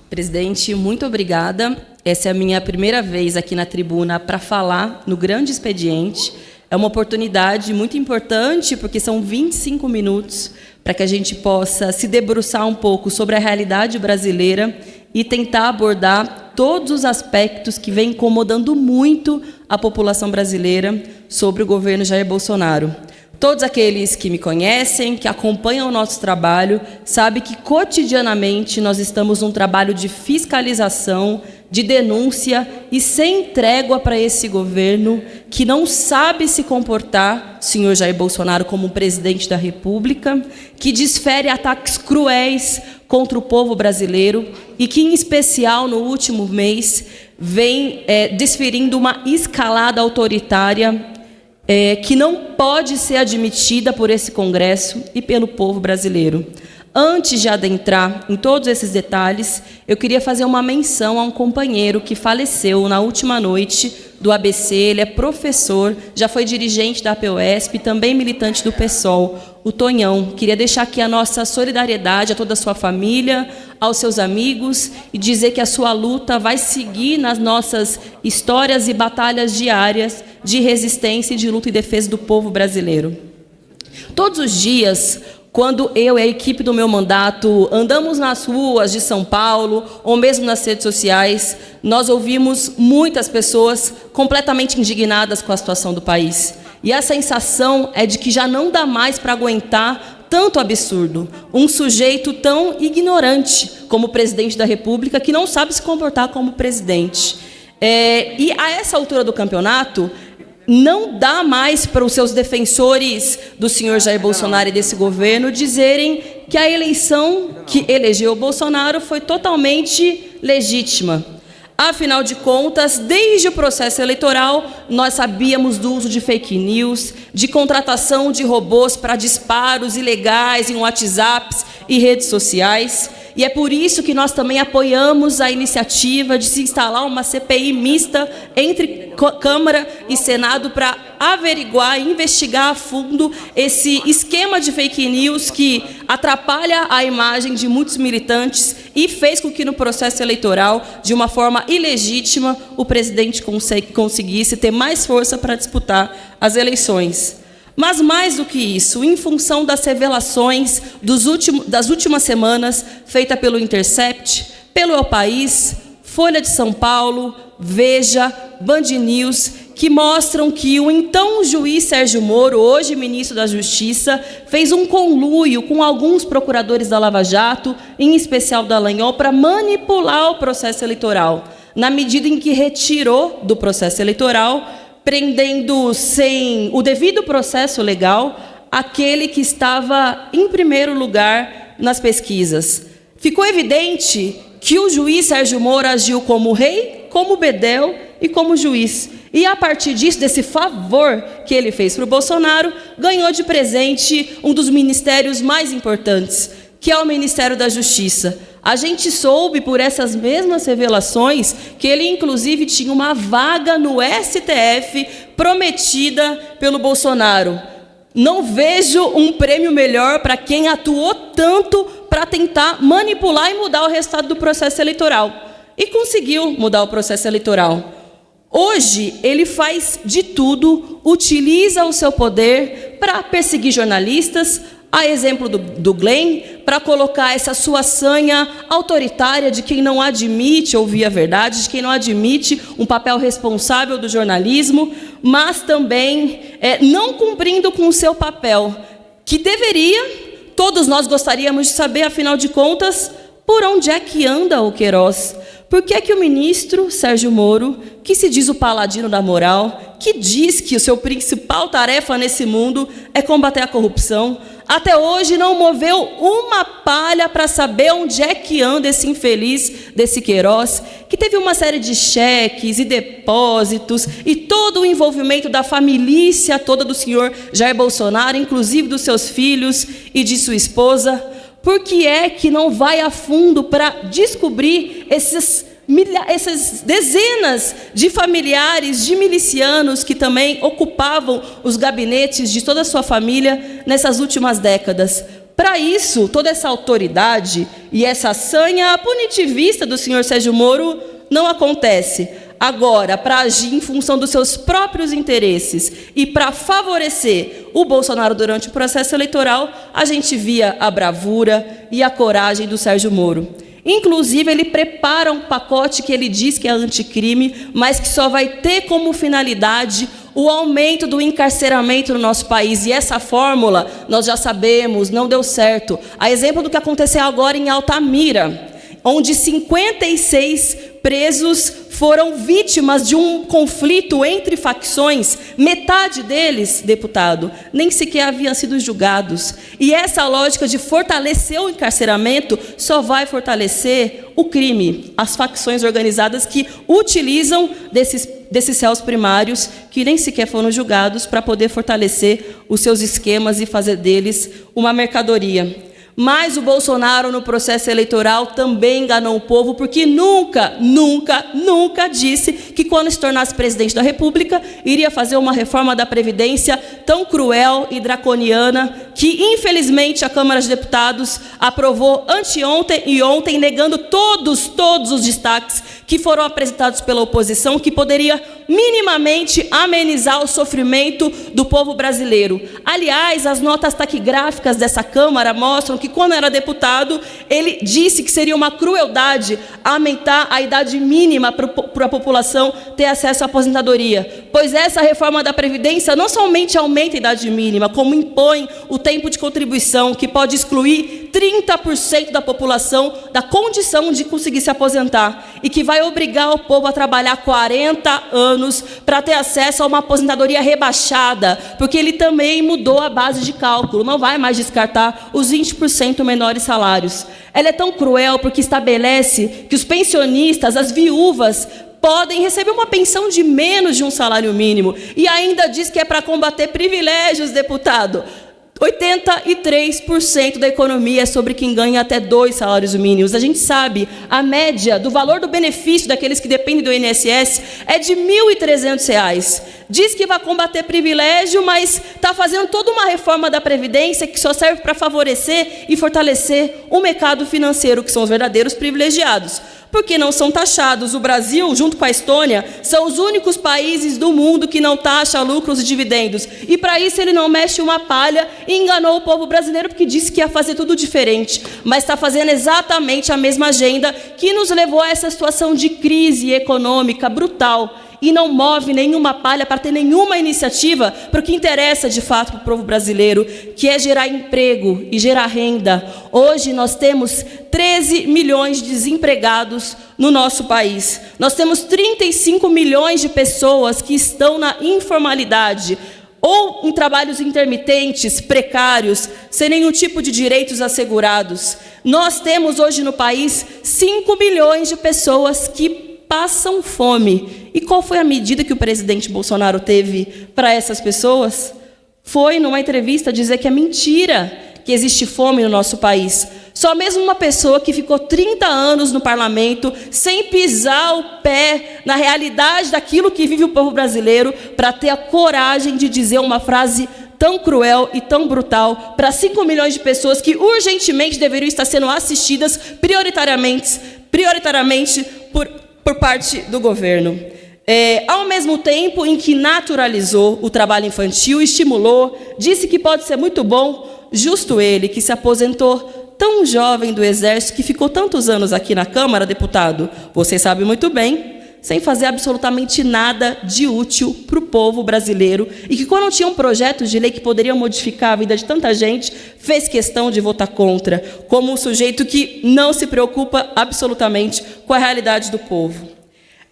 Presidente, muito obrigada. Essa é a minha primeira vez aqui na tribuna para falar no grande expediente. É uma oportunidade muito importante, porque são 25 minutos para que a gente possa se debruçar um pouco sobre a realidade brasileira e tentar abordar todos os aspectos que vêm incomodando muito a população brasileira sobre o governo Jair Bolsonaro. Todos aqueles que me conhecem, que acompanham o nosso trabalho, sabem que cotidianamente nós estamos num trabalho de fiscalização, de denúncia e sem trégua para esse governo que não sabe se comportar, senhor Jair Bolsonaro, como presidente da República, que desfere ataques cruéis contra o povo brasileiro e que, em especial, no último mês, vem desferindo uma escalada autoritária que não pode ser admitida por esse Congresso e pelo povo brasileiro. Antes de adentrar em todos esses detalhes, eu queria fazer uma menção a um companheiro que faleceu na última noite do ABC. Ele é professor, já foi dirigente da APUESP, também militante do PSOL, o Tonhão. Queria deixar aqui a nossa solidariedade a toda a sua família, aos seus amigos, e dizer que a sua luta vai seguir nas nossas histórias e batalhas diárias de resistência e de luta e defesa do povo brasileiro. Todos os dias, quando eu e a equipe do meu mandato andamos nas ruas de São Paulo, ou mesmo nas redes sociais, nós ouvimos muitas pessoas completamente indignadas com a situação do país. E a sensação é de que já não dá mais para aguentar tanto absurdo. Um sujeito tão ignorante como o presidente da República, que não sabe se comportar como presidente. E a essa altura do campeonato, não dá mais para os seus defensores do senhor Jair Bolsonaro e desse governo dizerem que a eleição que elegeu o Bolsonaro foi totalmente legítima. Afinal de contas, desde o processo eleitoral, nós sabíamos do uso de fake news, de contratação de robôs para disparos ilegais em WhatsApps e redes sociais. E é por isso que nós também apoiamos a iniciativa de se instalar uma CPI mista entre Câmara e Senado para averiguar e investigar a fundo esse esquema de fake news que atrapalha a imagem de muitos militantes e fez com que no processo eleitoral, de uma forma ilegítima, o presidente conseguisse ter mais força para disputar as eleições. Mas, mais do que isso, em função das revelações das últimas semanas, feita pelo Intercept, pelo El País, Folha de São Paulo, Veja, Band News, que mostram que o então juiz Sérgio Moro, hoje ministro da Justiça, fez um conluio com alguns procuradores da Lava Jato, em especial da Dallagnol, para manipular o processo eleitoral, na medida em que retirou do processo eleitoral, prendendo sem o devido processo legal aquele que estava em primeiro lugar nas pesquisas. Ficou evidente que o juiz Sérgio Moro agiu como rei, como bedel e como juiz. E, a partir disso, desse favor que ele fez para o Bolsonaro, ganhou de presente um dos ministérios mais importantes, que é o Ministério da Justiça. A gente soube, por essas mesmas revelações, que ele, inclusive, tinha uma vaga no STF prometida pelo Bolsonaro. Não vejo um prêmio melhor para quem atuou tanto para tentar manipular e mudar o resultado do processo eleitoral. E conseguiu mudar o processo eleitoral. Hoje, ele faz de tudo, utiliza o seu poder para perseguir jornalistas, a exemplo do Glenn, para colocar essa sua sanha autoritária de quem não admite ouvir a verdade, de quem não admite um papel responsável do jornalismo, mas também não cumprindo com o seu papel, que deveria, todos nós gostaríamos de saber, afinal de contas, por onde é que anda o Queiroz. Por que é que o ministro Sérgio Moro, que se diz o paladino da moral, que diz que a sua principal tarefa nesse mundo é combater a corrupção, até hoje não moveu uma palha para saber onde é que anda esse infeliz desse Queiroz, que teve uma série de cheques e depósitos e todo o envolvimento da família toda do senhor Jair Bolsonaro, inclusive dos seus filhos e de sua esposa. Por que é que não vai a fundo para descobrir essas dezenas de familiares, de milicianos que também ocupavam os gabinetes de toda a sua família nessas últimas décadas? Para isso, toda essa autoridade e essa sanha punitivista do senhor Sérgio Moro não acontece. Agora, para agir em função dos seus próprios interesses e para favorecer o Bolsonaro durante o processo eleitoral, a gente via a bravura e a coragem do Sérgio Moro. Inclusive, ele prepara um pacote que ele diz que é anticrime, mas que só vai ter como finalidade o aumento do encarceramento no nosso país. E essa fórmula, nós já sabemos, não deu certo. A exemplo do que aconteceu agora em Altamira, onde 56 presos foram vítimas de um conflito entre facções. Metade deles, deputado, nem sequer haviam sido julgados. E essa lógica de fortalecer o encarceramento só vai fortalecer o crime, as facções organizadas que utilizam desses réus primários que nem sequer foram julgados para poder fortalecer os seus esquemas e fazer deles uma mercadoria. Mas o Bolsonaro, no processo eleitoral, também enganou o povo, porque nunca disse que, quando se tornasse presidente da República, iria fazer uma reforma da Previdência tão cruel e draconiana que, infelizmente, a Câmara de Deputados aprovou anteontem e ontem, negando todos os destaques que foram apresentados pela oposição, que poderia minimamente amenizar o sofrimento do povo brasileiro. Aliás, as notas taquigráficas dessa Câmara mostram que, quando era deputado, ele disse que seria uma crueldade aumentar a idade mínima para a população ter acesso à aposentadoria, pois essa reforma da Previdência não somente aumenta a idade mínima, como impõe o tempo de contribuição, que pode excluir 30% da população da condição de conseguir se aposentar, e que vai obrigar o povo a trabalhar 40 anos para ter acesso a uma aposentadoria rebaixada, porque ele também mudou a base de cálculo, não vai mais descartar os 20% menores salários. Ela é tão cruel porque estabelece que os pensionistas, as viúvas, podem receber uma pensão de menos de um salário mínimo, e ainda diz que é para combater privilégios, deputado. 83% da economia é sobre quem ganha até 2 salários mínimos. A gente sabe, a média do valor do benefício daqueles que dependem do INSS é de R$ 1.300. Diz que vai combater privilégio, mas está fazendo toda uma reforma da Previdência que só serve para favorecer e fortalecer o mercado financeiro, que são os verdadeiros privilegiados, porque não são taxados. O Brasil, junto com a Estônia, são os únicos países do mundo que não taxam lucros e dividendos. E, para isso, ele não mexe uma palha e enganou o povo brasileiro, porque disse que ia fazer tudo diferente. Mas está fazendo exatamente a mesma agenda que nos levou a essa situação de crise econômica brutal. E não move nenhuma palha para ter nenhuma iniciativa para o que interessa de fato para o povo brasileiro, que é gerar emprego e gerar renda. Hoje nós temos 13 milhões de desempregados no nosso país. Nós temos 35 milhões de pessoas que estão na informalidade, ou em trabalhos intermitentes, precários, sem nenhum tipo de direitos assegurados. Nós temos hoje no país 5 milhões de pessoas que passam fome. E qual foi a medida que o presidente Bolsonaro teve para essas pessoas? Foi, numa entrevista, dizer que é mentira que existe fome no nosso país. Só mesmo uma pessoa que ficou 30 anos no parlamento, sem pisar o pé na realidade daquilo que vive o povo brasileiro, para ter a coragem de dizer uma frase tão cruel e tão brutal para 5 milhões de pessoas que urgentemente deveriam estar sendo assistidas prioritariamente por parte do governo. Ao mesmo tempo em que naturalizou o trabalho infantil, estimulou, disse que pode ser muito bom, justo ele, que se aposentou tão jovem do Exército, que ficou tantos anos aqui na Câmara, deputado, você sabe muito bem, sem fazer absolutamente nada de útil para o povo brasileiro, e que, quando tinha um projeto de lei que poderia modificar a vida de tanta gente, fez questão de votar contra, como um sujeito que não se preocupa absolutamente com a realidade do povo.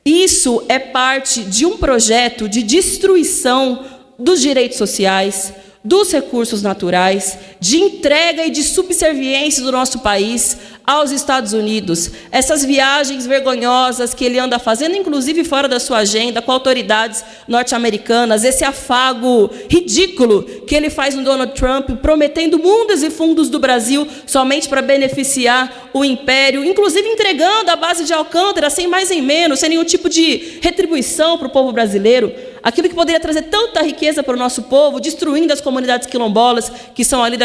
Isso é parte de um projeto de destruição dos direitos sociais, dos recursos naturais, de entrega e de subserviência do nosso país aos Estados Unidos, essas viagens vergonhosas que ele anda fazendo, inclusive fora da sua agenda, com autoridades norte-americanas, esse afago ridículo que ele faz no Donald Trump, prometendo mundos e fundos do Brasil somente para beneficiar o império, inclusive entregando a base de Alcântara, sem mais nem menos, sem nenhum tipo de retribuição para o povo brasileiro, aquilo que poderia trazer tanta riqueza para o nosso povo, destruindo as comunidades quilombolas que são ali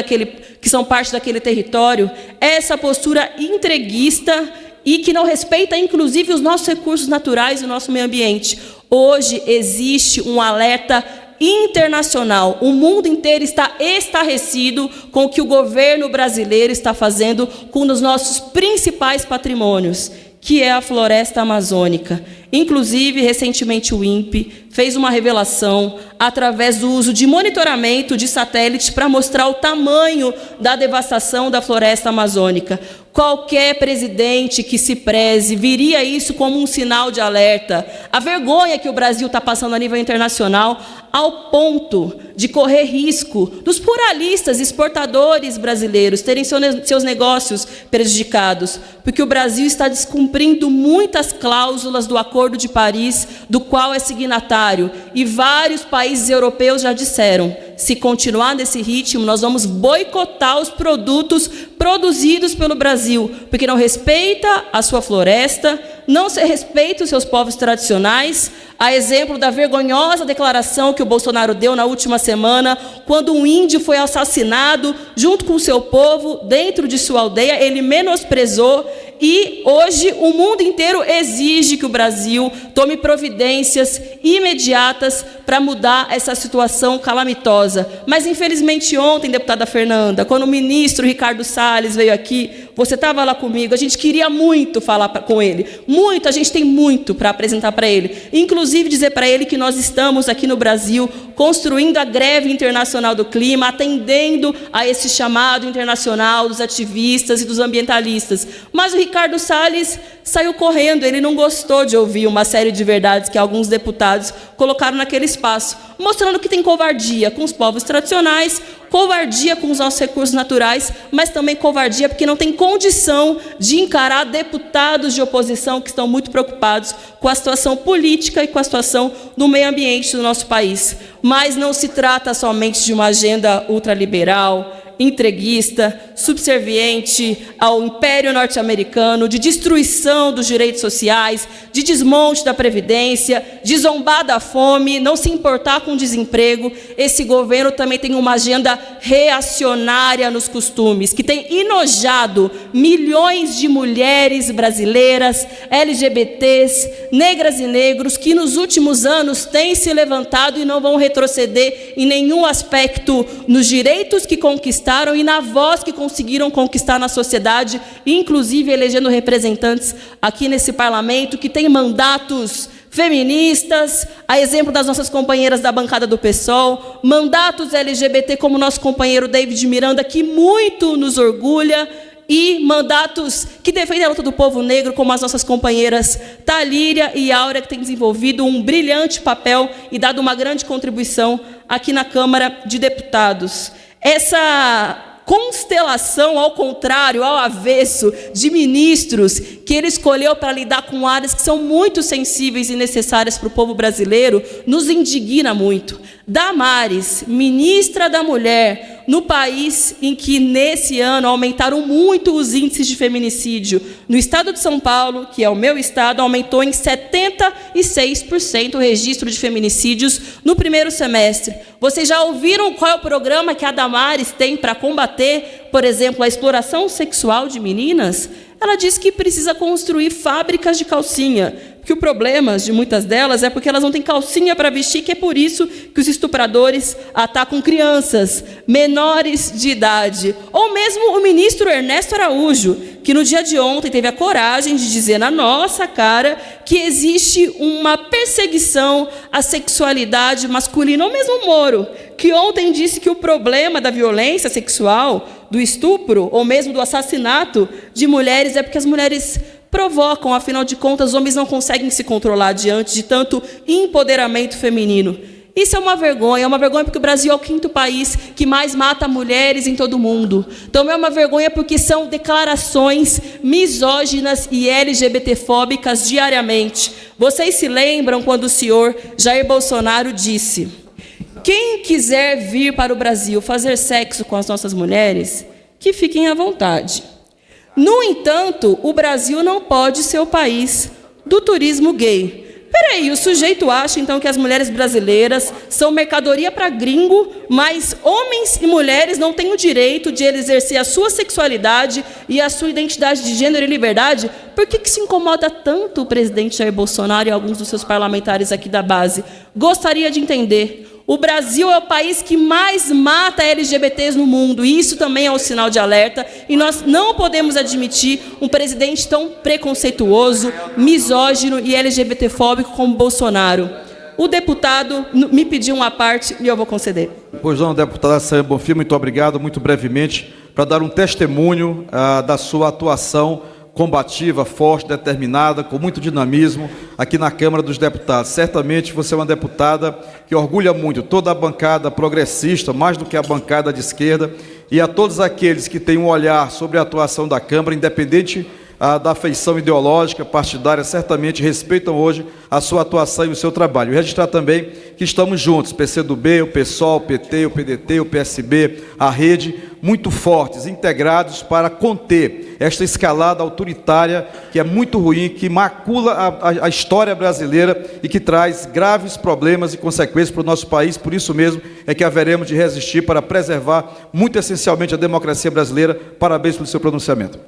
que são parte daquele território. Essa postura entreguista e que não respeita, inclusive, os nossos recursos naturais e o nosso meio ambiente. Hoje existe um alerta internacional. O mundo inteiro está estarrecido com o que o governo brasileiro está fazendo com um dos nossos principais patrimônios, que é a floresta amazônica. Inclusive, recentemente o INPE fez uma revelação através do uso de monitoramento de satélite para mostrar o tamanho da devastação da floresta amazônica. Qualquer presidente que se preze viria isso como um sinal de alerta. A vergonha que o Brasil está passando a nível internacional, ao ponto de correr risco dos pluralistas exportadores brasileiros terem seus negócios prejudicados, porque o Brasil está descumprindo muitas cláusulas do Acordo de Paris, do qual é signatário, e vários países europeus já disseram: se continuar nesse ritmo, nós vamos boicotar os produtos produzidos pelo Brasil, porque não respeita a sua floresta, não se respeita os seus povos tradicionais, a exemplo da vergonhosa declaração que o Bolsonaro deu na última semana, quando um índio foi assassinado junto com o seu povo, dentro de sua aldeia, ele menosprezou. E hoje o mundo inteiro exige que o Brasil tome providências imediatas para mudar essa situação calamitosa. Mas, infelizmente, ontem, deputada Fernanda, quando o ministro Ricardo Salles veio aqui, você estava lá comigo, a gente queria muito falar com ele. Muito, a gente tem muito para apresentar para ele. Inclusive, dizer para ele que nós estamos aqui no Brasil construindo a greve internacional do clima, atendendo a esse chamado internacional dos ativistas e dos ambientalistas. Mas o Ricardo Salles saiu correndo, ele não gostou de ouvir uma série de verdades que alguns deputados colocaram naquele espaço, mostrando que tem covardia com os povos tradicionais, covardia com os nossos recursos naturais, mas também covardia porque não tem condição de encarar deputados de oposição que estão muito preocupados com a situação política e com a situação do meio ambiente do nosso país. Mas não se trata somente de uma agenda ultraliberal, entreguista, subserviente ao império norte-americano, de destruição dos direitos sociais, de desmonte da previdência, de zombar da fome, não se importar com o desemprego. Esse governo também tem uma agenda reacionária nos costumes, que tem enojado milhões de mulheres brasileiras, LGBTs, negras e negros, que nos últimos anos têm se levantado e não vão retroceder em nenhum aspecto nos direitos que conquistaram e na voz que conseguiram conquistar na sociedade, inclusive elegendo representantes aqui nesse parlamento que têm mandatos feministas, a exemplo das nossas companheiras da bancada do PSOL, mandatos LGBT como nosso companheiro David Miranda, que muito nos orgulha, e mandatos que defendem a luta do povo negro, como as nossas companheiras Talíria e Áurea, que têm desenvolvido um brilhante papel e dado uma grande contribuição aqui na Câmara de Deputados. Essa constelação, ao contrário, ao avesso, de ministros que ele escolheu para lidar com áreas que são muito sensíveis e necessárias para o povo brasileiro, nos indigna muito. Damares, ministra da Mulher, no país em que, nesse ano, aumentaram muito os índices de feminicídio. No estado de São Paulo, que é o meu estado, aumentou em 76% o registro de feminicídios no primeiro semestre. Vocês já ouviram qual é o programa que a Damares tem para combater, por exemplo, a exploração sexual de meninas? Ela diz que precisa construir fábricas de calcinha, porque o problema de muitas delas é porque elas não têm calcinha para vestir, que é por isso que os estupradores atacam crianças, menores de idade. Ou mesmo o ministro Ernesto Araújo, que no dia de ontem teve a coragem de dizer na nossa cara que existe uma perseguição à sexualidade masculina, ou mesmo o Moro, que ontem disse que o problema da violência sexual, do estupro, ou mesmo do assassinato de mulheres, é porque as mulheres provocam, afinal de contas, os homens não conseguem se controlar diante de tanto empoderamento feminino. Isso é uma vergonha porque o Brasil é o 5º país que mais mata mulheres em todo o mundo. Também é uma vergonha porque são declarações misóginas e LGBTfóbicas diariamente. Vocês se lembram quando o senhor Jair Bolsonaro disse: quem quiser vir para o Brasil fazer sexo com as nossas mulheres, que fiquem à vontade. No entanto, o Brasil não pode ser o país do turismo gay. Peraí, o sujeito acha, então, que as mulheres brasileiras são mercadoria para gringo, mas homens e mulheres não têm o direito de exercer a sua sexualidade e a sua identidade de gênero e liberdade? Por que se incomoda tanto o presidente Jair Bolsonaro e alguns dos seus parlamentares aqui da base? Gostaria de entender. O Brasil é o país que mais mata LGBTs no mundo, e isso também é um sinal de alerta, e nós não podemos admitir um presidente tão preconceituoso, misógino e LGBTfóbico como Bolsonaro. O deputado me pediu uma parte e eu vou conceder. Pois não, deputada Sayane Bonfim, muito obrigado, muito brevemente, para dar um testemunho da sua atuação combativa, forte, determinada, com muito dinamismo aqui na Câmara dos Deputados. Certamente você é uma deputada que orgulha muito toda a bancada progressista, mais do que a bancada de esquerda, e a todos aqueles que têm um olhar sobre a atuação da Câmara, independente da feição ideológica, partidária, certamente respeitam hoje a sua atuação e o seu trabalho. E registrar também que estamos juntos, PCdoB, o PSOL, o PT, o PDT, o PSB, a Rede, muito fortes, integrados para conter esta escalada autoritária que é muito ruim, que macula a história brasileira e que traz graves problemas e consequências para o nosso país. Por isso mesmo é que haveremos de resistir para preservar muito essencialmente a democracia brasileira. Parabéns pelo seu pronunciamento.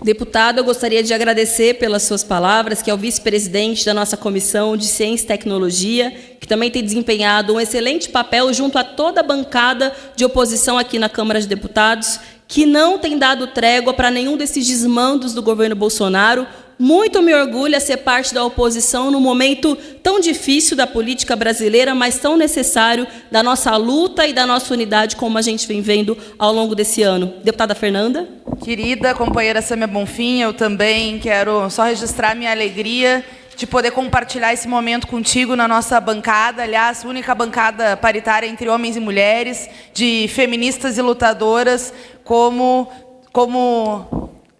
Deputado, eu gostaria de agradecer pelas suas palavras, que é o vice-presidente da nossa Comissão de Ciência e Tecnologia, que também tem desempenhado um excelente papel junto a toda a bancada de oposição aqui na Câmara de Deputados, que não tem dado trégua para nenhum desses desmandos do governo Bolsonaro. Muito me orgulha ser parte da oposição num momento tão difícil da política brasileira, mas tão necessário da nossa luta e da nossa unidade, como a gente vem vendo ao longo desse ano. Deputada Fernanda. Querida companheira Sayane Bonfim, eu também quero só registrar minha alegria de poder compartilhar esse momento contigo na nossa bancada, aliás, única bancada paritária entre homens e mulheres, de feministas e lutadoras, como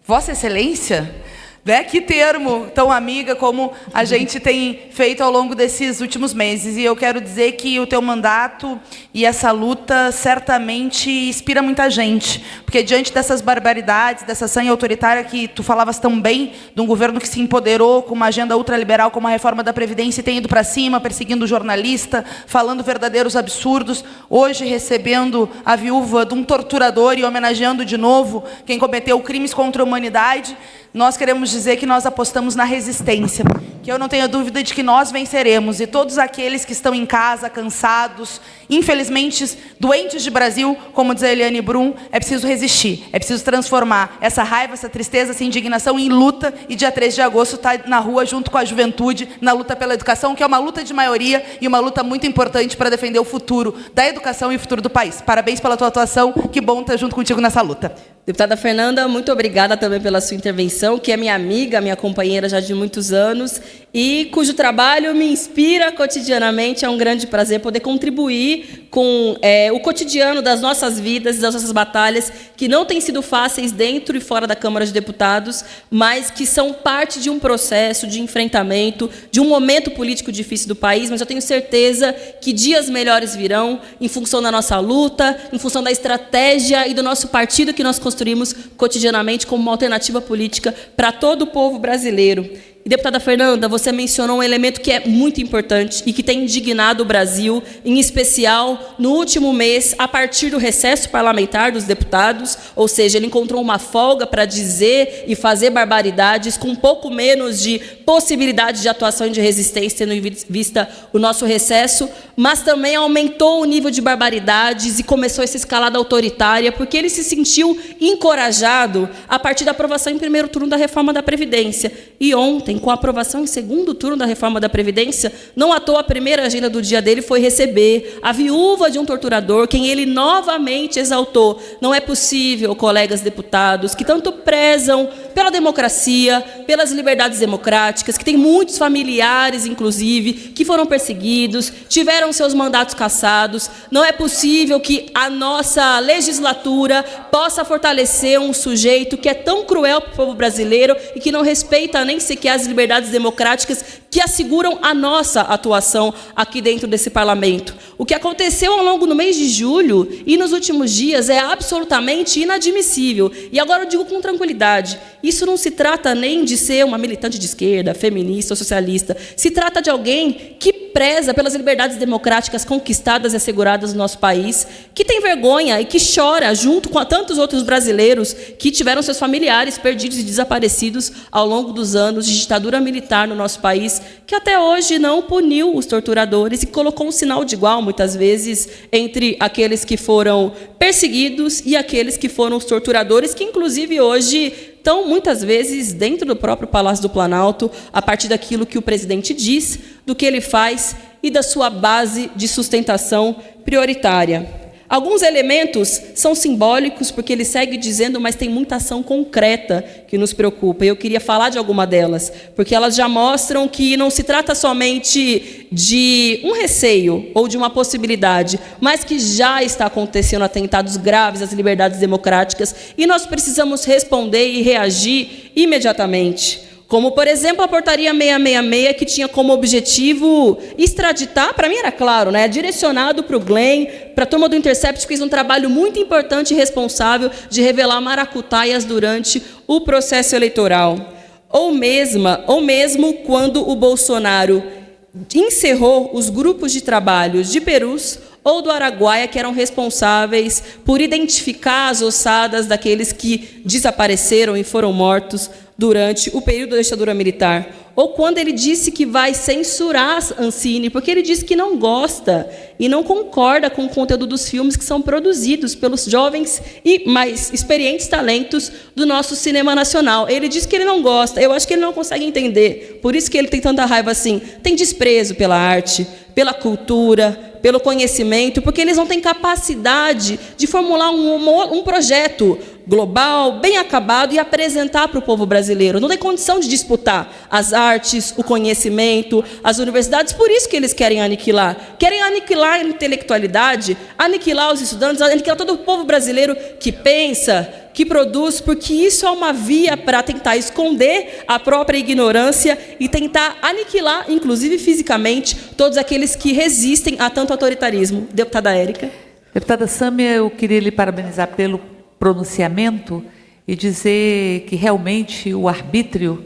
Vossa Excelência. Que termo tão amiga como a gente tem feito ao longo desses últimos meses. E eu quero dizer que o teu mandato e essa luta certamente inspira muita gente. Porque diante dessas barbaridades, dessa sanha autoritária que tu falavas tão bem, de um governo que se empoderou com uma agenda ultraliberal, como a reforma da Previdência, e tem ido para cima, perseguindo jornalista, falando verdadeiros absurdos, hoje recebendo a viúva de um torturador e homenageando de novo quem cometeu crimes contra a humanidade, nós queremos dizer que nós apostamos na resistência, que eu não tenho dúvida de que nós venceremos, e todos aqueles que estão em casa, cansados, infelizmente doentes de Brasil, como diz a Eliane Brum, é preciso resistir, é preciso transformar essa raiva, essa tristeza, essa indignação em luta, e dia 3 de agosto está na rua junto com a juventude, na luta pela educação, que é uma luta de maioria e uma luta muito importante para defender o futuro da educação e o futuro do país. Parabéns pela tua atuação, que bom estar junto contigo nessa luta. Deputada Fernanda, muito obrigada também pela sua intervenção, que é minha amiga, minha companheira já de muitos anos, e cujo trabalho me inspira cotidianamente. É um grande prazer poder contribuir com o cotidiano das nossas vidas e das nossas batalhas, que não têm sido fáceis dentro e fora da Câmara de Deputados, mas que são parte de um processo de enfrentamento, de um momento político difícil do país, mas eu tenho certeza que dias melhores virão em função da nossa luta, em função da estratégia e do nosso partido que nós construímos cotidianamente como uma alternativa política para todo o povo brasileiro. E, deputada Fernanda, você mencionou um elemento que é muito importante e que tem indignado o Brasil, em especial no último mês, a partir do recesso parlamentar dos deputados, ou seja, ele encontrou uma folga para dizer e fazer barbaridades, com um pouco menos de possibilidade de atuação e de resistência, tendo em vista o nosso recesso, mas também aumentou o nível de barbaridades e começou essa escalada autoritária, porque ele se sentiu encorajado a partir da aprovação em primeiro turno da reforma da Previdência. E ontem, com a aprovação em segundo turno da reforma da Previdência, não à toa a primeira agenda do dia dele foi receber a viúva de um torturador, quem ele novamente exaltou. Não é possível, colegas deputados, que tanto prezam pela democracia, pelas liberdades democráticas, que tem muitos familiares, inclusive, que foram perseguidos, tiveram seus mandatos cassados. Não é possível que a nossa legislatura possa fortalecer um sujeito que é tão cruel para o povo brasileiro e que não respeita nem sequer as liberdades democráticas que asseguram a nossa atuação aqui dentro desse parlamento. O que aconteceu ao longo do mês de julho e nos últimos dias é absolutamente inadmissível. E agora eu digo com tranquilidade, isso não se trata nem de ser uma militante de esquerda, feminista ou socialista. Se trata de alguém que preza pelas liberdades democráticas conquistadas e asseguradas no nosso país, que tem vergonha e que chora junto com tantos outros brasileiros que tiveram seus familiares perdidos e desaparecidos ao longo dos anos de ditadura militar no nosso país, que até hoje não puniu os torturadores e colocou um sinal de igual, muitas vezes, entre aqueles que foram perseguidos e aqueles que foram os torturadores, que, inclusive, hoje estão, muitas vezes, dentro do próprio Palácio do Planalto, a partir daquilo que o presidente diz, do que ele faz e da sua base de sustentação prioritária. Alguns elementos são simbólicos, porque ele segue dizendo, mas tem muita ação concreta que nos preocupa. E eu queria falar de alguma delas, porque elas já mostram que não se trata somente de um receio ou de uma possibilidade, mas que já está acontecendo atentados graves às liberdades democráticas e nós precisamos responder e reagir imediatamente. Como, por exemplo, a portaria 666, que tinha como objetivo extraditar, para mim era claro, né, direcionado para o Glenn, para a turma do Intercept, que fez um trabalho muito importante e responsável de revelar maracutaias durante o processo eleitoral. Ou mesmo quando o Bolsonaro encerrou os grupos de trabalho de Perus ou do Araguaia, que eram responsáveis por identificar as ossadas daqueles que desapareceram e foram mortos durante o período da ditadura militar. Ou quando ele disse que vai censurar Ancine, porque ele disse que não gosta e não concorda com o conteúdo dos filmes que são produzidos pelos jovens e mais experientes talentos do nosso cinema nacional. Ele disse que ele não gosta, eu acho que ele não consegue entender, por isso que ele tem tanta raiva assim. Tem desprezo pela arte, pela cultura, pelo conhecimento, porque eles não têm capacidade de formular um projeto global, bem acabado, e apresentar para o povo brasileiro. Não tem condição de disputar as artes, o conhecimento, as universidades, por isso que eles querem aniquilar. Querem aniquilar a intelectualidade, aniquilar os estudantes, aniquilar todo o povo brasileiro que pensa, que produz, porque isso é uma via para tentar esconder a própria ignorância e tentar aniquilar, inclusive fisicamente, todos aqueles que resistem a tanto autoritarismo. Deputada Érica. Deputada Sâmia, eu queria lhe parabenizar pelo pronunciamento e dizer que realmente o arbítrio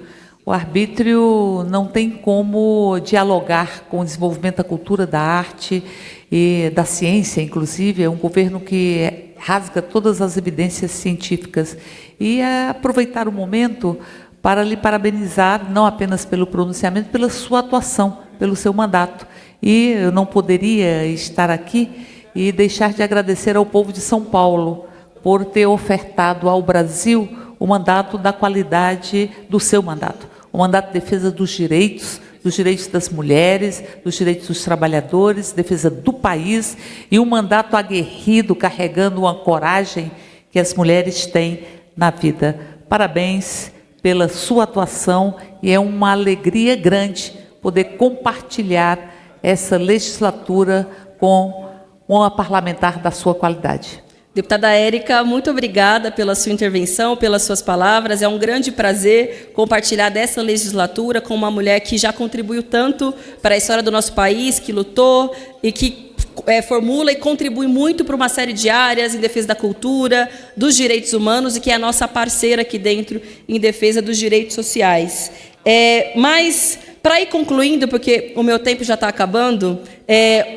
não tem como dialogar com o desenvolvimento da cultura, da arte e da ciência, inclusive. É um governo que rasga todas as evidências científicas. E aproveitar o momento para lhe parabenizar, não apenas pelo pronunciamento, pela sua atuação, pelo seu mandato. E eu não poderia estar aqui e deixar de agradecer ao povo de São Paulo por ter ofertado ao Brasil o mandato da qualidade do seu mandato. O mandato de defesa dos direitos das mulheres, dos direitos dos trabalhadores, defesa do país, e um mandato aguerrido, carregando uma coragem que as mulheres têm na vida. Parabéns pela sua atuação, e é uma alegria grande poder compartilhar essa legislatura com uma parlamentar da sua qualidade. Deputada Érica, muito obrigada pela sua intervenção, pelas suas palavras. É um grande prazer compartilhar dessa legislatura com uma mulher que já contribuiu tanto para a história do nosso país, que lutou e que formula e contribui muito para uma série de áreas em defesa da cultura, dos direitos humanos, e que é a nossa parceira aqui dentro em defesa dos direitos sociais. Mas, para ir concluindo, porque o meu tempo já está acabando,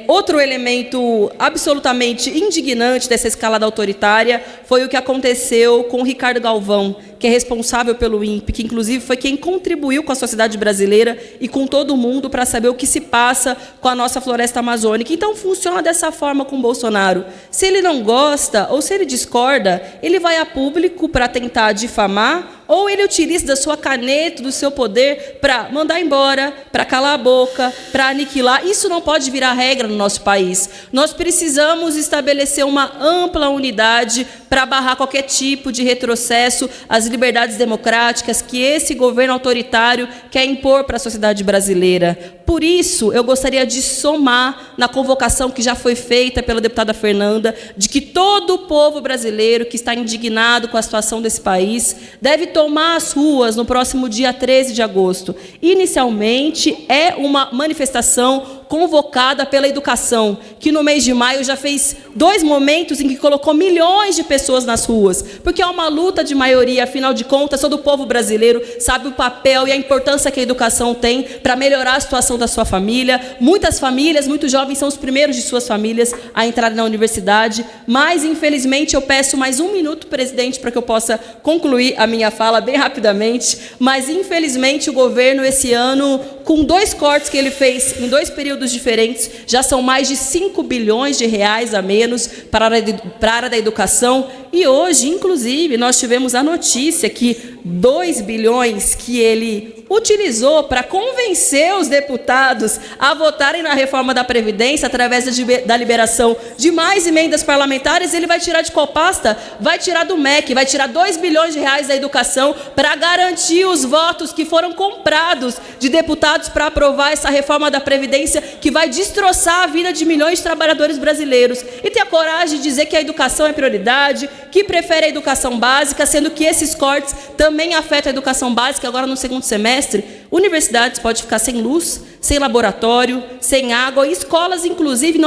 outro elemento absolutamente indignante dessa escalada autoritária foi o que aconteceu com o Ricardo Galvão, que é responsável pelo INPE, que inclusive foi quem contribuiu com a sociedade brasileira e com todo mundo para saber o que se passa com a nossa floresta amazônica. Então funciona dessa forma com o Bolsonaro. Se ele não gosta ou se ele discorda, ele vai a público para tentar difamar, ou ele utiliza da sua caneta, do seu poder, para mandar embora, para calar a boca, para aniquilar. Isso não pode virar regra no nosso país. Nós precisamos estabelecer uma ampla unidade para barrar qualquer tipo de retrocesso às liberdades democráticas que esse governo autoritário quer impor para a sociedade brasileira. Por isso, eu gostaria de somar na convocação que já foi feita pela deputada Fernanda, de que todo o povo brasileiro que está indignado com a situação desse país deve tomar as ruas no próximo dia 13 de agosto. Inicialmente, é uma manifestação convocada pela educação, que no mês de maio já fez 2 momentos em que colocou milhões de pessoas nas ruas, porque é uma luta de maioria, afinal de contas, todo o povo brasileiro sabe o papel e a importância que a educação tem para melhorar a situação da sua família. Muitas famílias, muitos jovens são os primeiros de suas famílias a entrarem na universidade, mas, infelizmente, eu peço mais 1 minuto, presidente, para que eu possa concluir a minha fala bem rapidamente, mas, infelizmente, o governo, esse ano, com 2 cortes que ele fez em 2 períodos diferentes, já são mais de 5 bilhões de reais a menos para a área da educação. E hoje, inclusive, nós tivemos a notícia que 2 bilhões que ele utilizou para convencer os deputados a votarem na reforma da Previdência através da liberação de mais emendas parlamentares, ele vai tirar de qual pasta? Vai tirar do MEC, vai tirar 2 bilhões de reais da educação para garantir os votos que foram comprados de deputados para aprovar essa reforma da Previdência que vai destroçar a vida de milhões de trabalhadores brasileiros. E ter a coragem de dizer que a educação é prioridade, que prefere a educação básica, sendo que esses cortes também afetam a educação básica. Agora, no segundo semestre, universidades podem ficar sem luz, sem laboratório, sem água, e escolas, inclusive,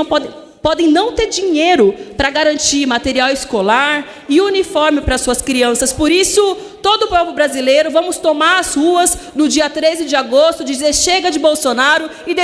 podem não ter dinheiro para garantir material escolar e uniforme para suas crianças. Por isso, todo o povo brasileiro, vamos tomar as ruas no dia 13 de agosto, dizer chega de Bolsonaro e